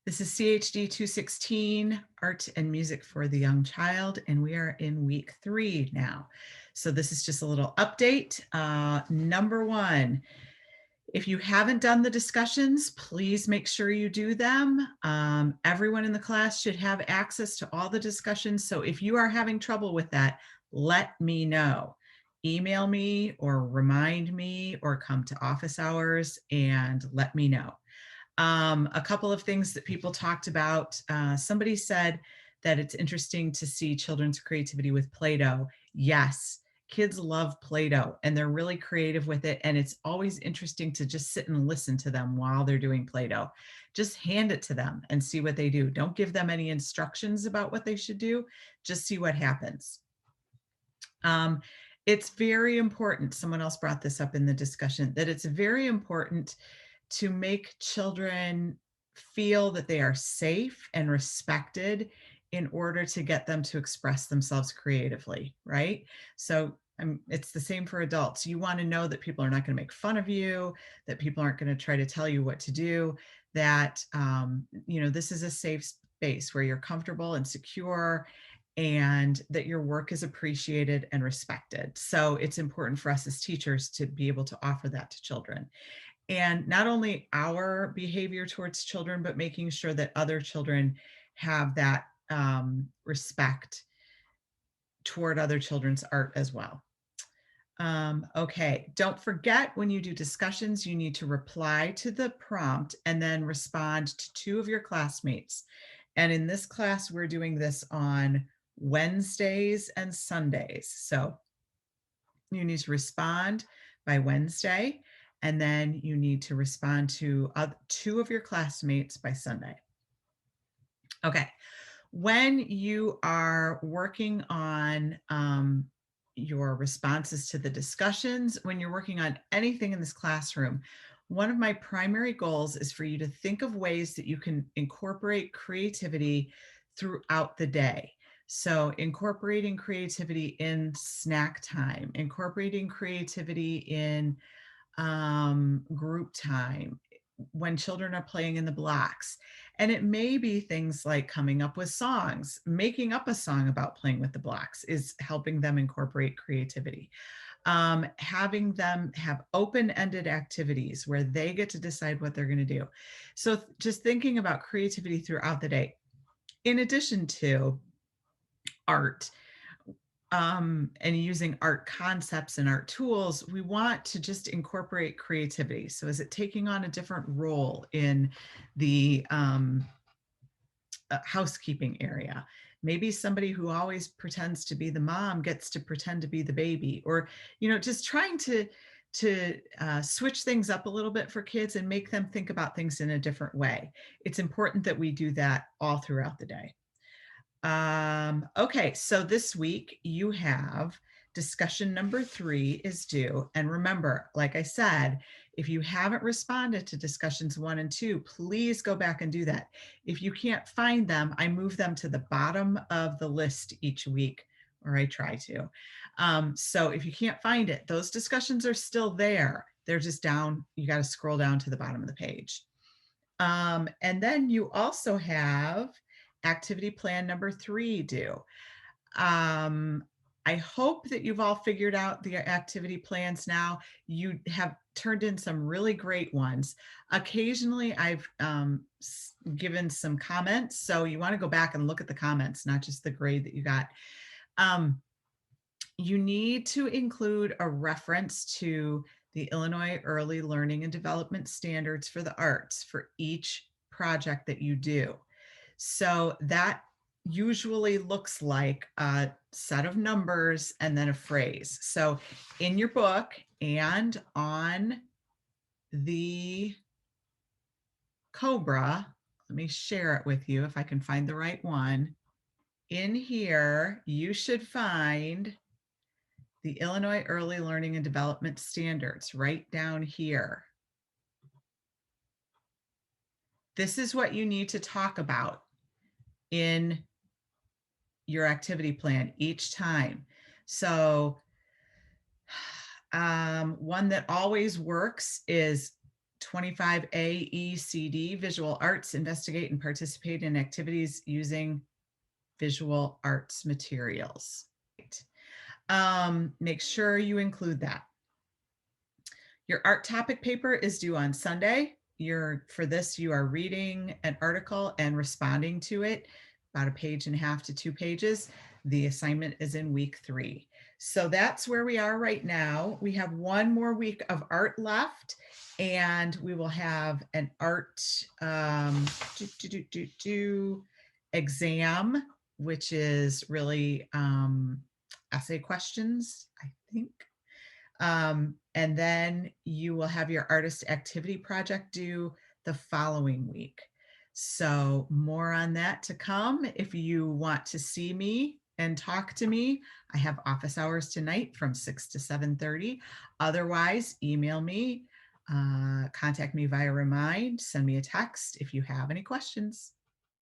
This is CHD 216, Art and Music for the Young Child, and we are in week 3 now. So this is just a little update. Number 1, if you haven't done the discussions, please make sure you do them. Everyone in the class should have access to all the discussions. So if you are having trouble with that, let me know. Email me or remind me or come to office hours and let me know. A couple of things that people talked about. Somebody said that it's interesting to see children's creativity with Play-Doh. Yes, kids love Play-Doh and they're really creative with it. And it's always interesting to just sit and listen to them while they're doing Play-Doh. Just hand it to them and see what they do. Don't give them any instructions about what they should do. Just see what happens. It's very important, someone else brought this up in the discussion, that it's very important to make children feel that they are safe and respected in order to get them to express themselves creatively, right? So it's the same for adults. You want to know that people are not going to make fun of you, that people aren't going to try to tell you what to do, that this is a safe space where you're comfortable and secure and that your work is appreciated and respected. So it's important for us as teachers to be able to offer that to children. And not only our behavior towards children, but making sure that other children have that respect toward other children's art as well. Okay, don't forget when you do discussions, you need to reply to the prompt and then respond to 2 of your classmates. And in this class, we're doing this on Wednesdays and Sundays. So you need to respond by Wednesday, and then you need to respond to 2 of your classmates by Sunday. Okay, when you are working on your responses to the discussions, when you're working on anything in this classroom, one of my primary goals is for you to think of ways that you can incorporate creativity throughout the day. So incorporating creativity in snack time, incorporating creativity in group time, when children are playing in the blocks. And it may be things like coming up with songs. Making up a song about playing with the blocks is helping them incorporate creativity. Having them have open-ended activities where they get to decide what they're going to do. So just thinking about creativity throughout the day, in addition to art, and using art concepts and art tools, we want to just incorporate creativity. So is it taking on a different role in the housekeeping area? Maybe somebody who always pretends to be the mom gets to pretend to be the baby, or, just trying to switch things up a little bit for kids and make them think about things in a different way. It's important that we do that all throughout the day. Okay, so this week you have discussion number 3 is due. And remember, like I said, if you haven't responded to discussions 1 and 2, please go back and do that. If you can't find them, I move them to the bottom of the list each week, or I try to. So if you can't find it, those discussions are still there. They're just down. You got to scroll down to the bottom of the page. And then you also have activity plan number 3 due. I hope that you've all figured out the activity plans now. You have turned in some really great ones. Occasionally I've given some comments, so you want to go back and look at the comments, not just the grade that you got. You need to include a reference to the Illinois Early Learning and Development Standards for the Arts for each project that you do. So that usually looks like a set of numbers and then a phrase. So in your book and on the Cobra, let me share it with you if I can find the right one. In here, you should find the Illinois Early Learning and Development Standards right down here. This is what you need to talk about in your activity plan each time. So one that always works is 25 AECD, visual arts, investigate and participate in activities using visual arts materials. Make sure you include that. Your art topic paper is due on Sunday. For this, you are reading an article and responding to it, about a page and a half to 2 pages. The assignment is in week 3. So that's where we are right now. We have one more week of art left, and we will have an art exam, which is really essay questions, I think. And then you will have your artist activity project due the following week. So more on that to come. If you want to see me and talk to me, I have office hours tonight from 6 to 7:30. Otherwise, email me, contact me via Remind, send me a text if you have any questions.